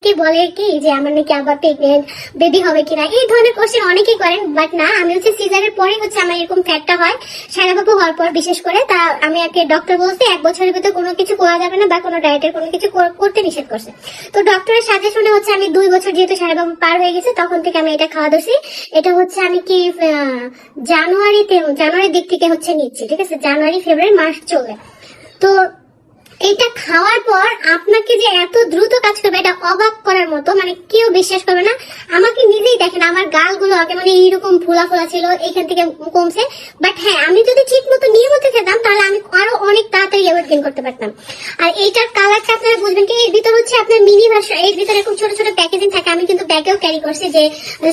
কি বলে কি যে আমার নাকি আবার প্রেগনেন্ট, বেবি হবে কিনা, এই ধরনের কোশ্চেন অনেকেই করেন। বাট না, আমি হচ্ছে সিজারের পরে হচ্ছে আমার এরকম ফ্যাটটা হয়, সারাবাবু হওয়ার পর বিশেষ করে। তা আমি আগে ডক্টর বলছে 1 বছরের ভিতরে কোনো কিছু করা যাবে না বা কোনো ডায়েটের কোনো কিছু করতে নিষেধ করছে। তো ডক্টরের সাজেশনে হচ্ছে আমি 2 বছর যেহেতু সারাবাবু পার হয়ে গেছে তখন থেকে আমি এটা খাওয়া ধরছি। এটা হচ্ছে আমি কি জানুয়ারির দিক থেকে হচ্ছে নিচ্ছি, ঠিক আছে, জানুয়ারি ফেব্রুয়ারি মার্চ চলে। তো এটা খাওয়ার পর আপনাকে যে এত দ্রুত কাজ করবে এটা অবাক করার মতো, মানে কেউ বিশ্বাস করবে না। আমাকে নিজেই দেখেন, আমার গালগুলো আগে মানে এইরকম ফোলা ফোলা ছিল, এখান থেকে কমছে। বাট হ্যাঁ, আমি যদি ঠিক মতো নিয়মিত খেতাম তাহলে আমি আরো অনেক তাড়াতাড়ি ওয়েট গেইন করতে পারতাম। আর এইটার কালারটা আপনারা বুঝবেন কি, এর ভিতর হচ্ছে আপনার মিনি ভার্সন, এর ভিতরে এরকম ছোট ছোট প্যাকেজিং থাকে। আমি কিন্তু ব্যাগেও ক্যারি করছি, যে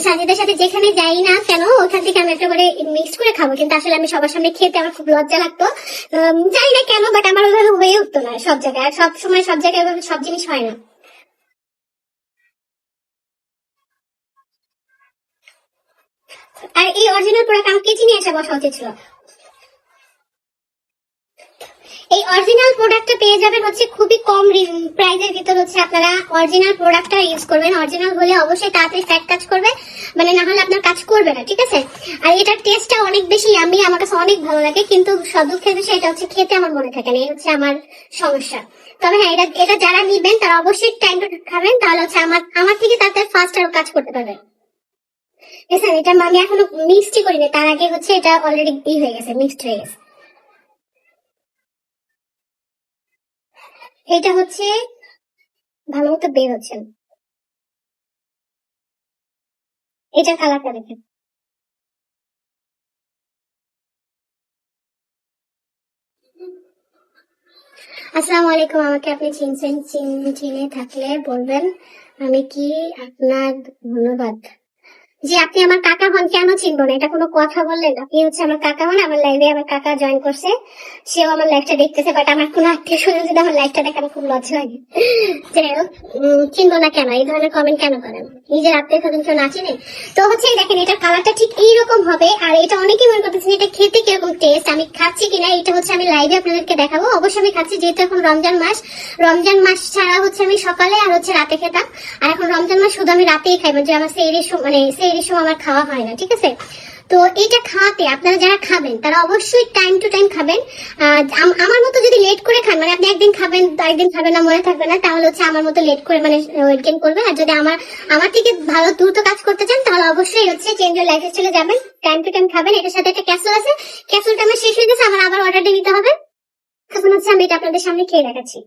সাজিদের সাথে যেখানে যাই না কেন ওখান থেকে আমি একটা করে মিক্স করে খাবো। কিন্তু আসলে আমি সবার সামনে খেতে আমার খুব লজ্জা লাগতো, জানি না কেন, বাট আমার ওইভাবে হয়ে উঠতো না সব জায়গায়। আর সব সময় সব জায়গায় ওইভাবে সব জিনিস হয় না। আর এই অরিজিনাল প্রোডাক্ট আমাকে চিনি এসে বসা উচিত ছিল। এই অরিজিনাল প্রোডাক্টটা পেয়ে যাবেন হচ্ছে খুবই কম প্রাইসের ভিতর। হচ্ছে আপনারা অরিজিনাল প্রোডাক্টটা ইউজ করবেন, অরিজিনাল হলে অবশ্যই তাড়াতাড়ি ফ্যাট কাজ করবে, মানে না হলে আপনার কাজ করবে না, ঠিক আছে। আর এটার টেস্টটা অনেক বেশি আমি, আমার কাছে অনেক ভালো লাগে, কিন্তু সব দুঃখের বিষয় এটা হচ্ছে খেতে আমার মনে থাকে না, এই হচ্ছে আমার সমস্যা। তবে হ্যাঁ, এটা এটা যারা নিবেন তারা অবশ্যই টাইম টু খাবেন, তাহলে হচ্ছে আমার থেকে তাড়াতাড়ি ফাস্ট আরো কাজ করতে পারবে। বুঝছেন, এটা আমি এখনো মিক্সড করিনি, তার আগে হচ্ছে এটা অলরেডি হয়ে গেছে, মিক্সড হয়ে গেছে। এটা হচ্ছে ভালো মতো বের হচ্ছে না। এটার কালারটা দেখেন। আসসালামু আলাইকুম, আমাকে আপনি চিনছেন, চিনে থাকলে বলবেন। আমি কি আপনার ধন্যবাদ। জি, আপনি আমার কাকা হন, কেন চিনবো না, এটা কোনো কথা বললেন? আপনি হচ্ছে আমার কাকা হন, আমার লাইভে আমার কাকা জয়েন করছে, সেও আমার লাইভটা দেখতেছে। বাট আমার কোনো আত্মীয় স্বজন যদি আমার লাইভটা দেখে আমার খুব লজ্জা লাগে। যাই হোক, চিনবো না কেন, এই ধরনের কমেন্ট কেন করেন? নিজের আত্মীয় স্বজন কেউ না চিনে? তো হচ্ছে দেখেন, এটা কালারটা ঠিক এইরকম হবে। আর এটা অনেকেই মনে করতেছেন এটা খেতে কিরকম টেস্ট, আমি খাচ্ছি কিনা এটা হচ্ছে আমি লাইভে আপনাদেরকে দেখাবো। অবশ্যই আমি খাচ্ছি, যেহেতু এখন রমজান মাস। রমজান মাস ছাড়া হচ্ছে আমি সকালে আর হচ্ছে রাতে খেতাম, আর এখন রমজান মাস শুধু আমি রাতেই খাই, যে আমার সেহরির সময় আমার খাওয়া হয় না, ঠিক আছে। তো এটা খাওয়াতে আপনারা যারা খাবেন তারা অবশ্যই টাইম টু টাইম খাবেন। আমার মতো যদি লেট করে খান, মানে আপনি একদিন খাবেন একদিন খাবেন না, মনে থাকবে না, তাহলে হচ্ছে আমার মতো লেট করে মানে ওয়েট গেইন করবে। আর যদি আমার থেকে ভালো দ্রুত কাজ করতে চান তাহলে অবশ্যই হচ্ছে চেঞ্জ ইওর লাইফে চলে যাবেন, টাইম টু টাইম খাবেন। এটার সাথে একটা ক্যাপসুল আছে, ক্যাপসুলটা আমার শেষ হয়ে গেছে, আমার আবার অর্ডার দিয়ে দিতে হবে। এখন হচ্ছে আমি এটা আপনাদের সামনে খেয়ে দেখাচ্ছি।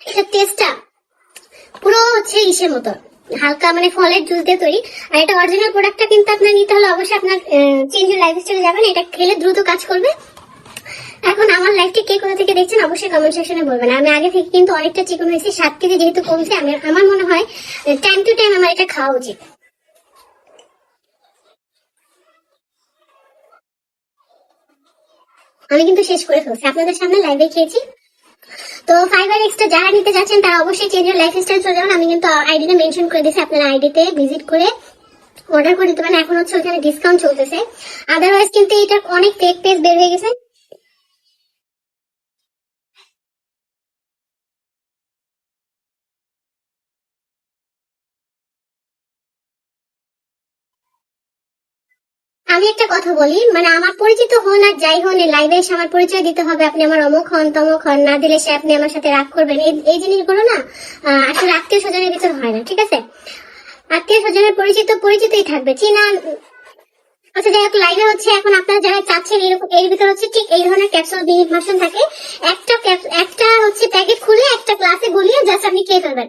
এটা টেস্টটা পুরো হচ্ছে ইসের মতো, হালকা মানে ফলের জুস দিয়ে তৈরি। আর এটা অরিজিনাল প্রোডাক্টটা কিন্তু আপনার নিতে হলে অবশ্যই আপনার চেঞ্জ লাইফ স্টাইলে যাবেন, এটা খেলে দ্রুত কাজ করবে। এখন আমার লাইফটি কে কোথা থেকে দেখছেন অবশ্যই কমেন্ট সেকশনে বলবেন। আমি আগে থেকে কিন্তু অনেকটা চিকন হয়েছি, 7 কেজি যেহেতু কমছে, আমার মনে হয় টাইম টু টাইম আমার এটা খাওয়া উচিত। আমি কিন্তু শেষ করে ফেলছি, আপনাদের সামনে লাইভে খেয়েছি। তো ফাইবার এক্সট্রা যারা নিতে যাচ্ছেন তারা অবশ্যই চেঞ্জ ইওর লাইফস্টাইল চলে যাবেন। আমি কিন্তু আইডিটা মেনশন করে দিয়েছি, আপনারা আইডিতে ভিজিট করে অর্ডার করে দিতে পারেন। এখন হচ্ছে ওখানে ডিসকাউন্ট চলতেছে, আদারওয়াইজ কিন্তু এটার অনেক ফেক পেজ বের হয়ে গেছে। আমি একটা কথা বলি, মানে আমার পরিচিত হন আর যাই হন, লাইভে এসে আমার পরিচয় দিতে হবে। আপনি আমার অমুক হন তমুক হন, না দিলে সে আপনি আমার সাথে রাগ করবেন, এই জিনিসগুলো না আসলে আত্মীয় স্বজনের ভিতর হয় না, ঠিক আছে। আত্মীয় স্বজনের পরিচিতই থাকবে, চিনা। আচ্ছা যাই হোক, লাইভে হচ্ছে এখন আপনারা যারা চাচ্ছেন এরকম, এর ভিতর হচ্ছে ঠিক এই ধরনের ক্যাপসুল ভার্সন থাকে। একটা হচ্ছে প্যাকেট খুলে একটা গ্লাসে গলিয়ে জাস্ট আপনি খেয়ে ফেলবেন।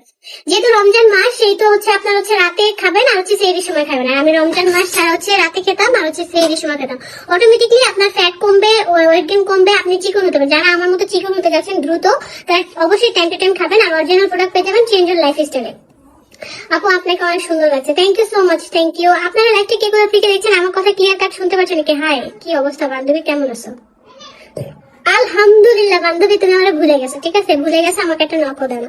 যেহেতু রমজান মাস সেই তো হচ্ছে আপনার হচ্ছে রাতে খাবেন আর হচ্ছে সেহরির সময় খাবেন। আর আমি রমজান মাস ছাড়া হচ্ছে রাতে খেতাম আর হচ্ছে সেহরির সময় খেতাম। অটোমেটিকলি আপনার ফ্যাট কমবে, ওয়েট গেইন কমবে, আপনি চিকন হতে পারবেন। যারা আমার মতো চিকন হতে যাচ্ছেন দ্রুত, তারা অবশ্যই টাইম টু টাইম খাবেন আর অরিজিনাল প্রোডাক্ট পেয়ে যাবেন চেঞ্জ ইওর লাইফ স্টাইলে। আপু আপনাকে অনেক সুন্দর লাগছে, thank you so much, thank you. আপনারা লাইভটা কে কোথা থেকে দেখছেন, আমার কথা ক্লিয়ার কাট শুনতে পাচ্ছেন নাকি? হাই, কি অবস্থা বান্ধবী, কেমন আছো? আলহামদুলিল্লাহ বান্ধবী, তুমি আমার ভুলে গেছো। ঠিক আছে, ভুলে গেছো, আমাকে একটা নকও দেন।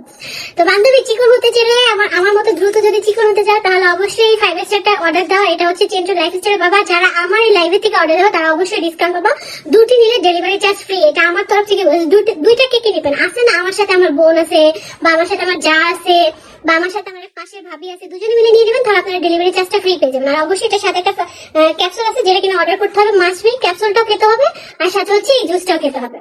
তো বান্ধবী, চিকন হতে চাইলে আমার মতো দ্রুত যদি চিকন হতে চাও তাহলে অবশ্যই 5 স্টারটা অর্ডার দাও। এটা হচ্ছে চেঞ্জ লাইফস্টাইল বাবা। যারা আমার এই লাইভে থেকে অর্ডার দেবো তারা অবশ্যই ডিসকাউন্ট পাবো। দুটি নিলে ডেলিভারি চার্জ ফ্রি। এটা আমার তরফ থেকে বলছি। দুইটা কে কে নেবেন? আছে না, আমার সাথে আমার বোন আছে, বা আমার সাথে আমার যা আছে, বা আমার সাথে আমার পাশের ভাবি আছে, দুজনে মিলে নিয়ে নেবেন, তাহলে আপনারা ডেলিভারি চার্জটা ফ্রি পেয়ে যাবেন। আর অবশ্যই এটার সাথে একটা ক্যাপসুল আছে যেটা কিনা অর্ডার করতে হবে, মাস্ট বি। ক্যাপসুলটাও খেতে হবে আর সাথে হচ্ছে এই জুসটাও খেতে হবে।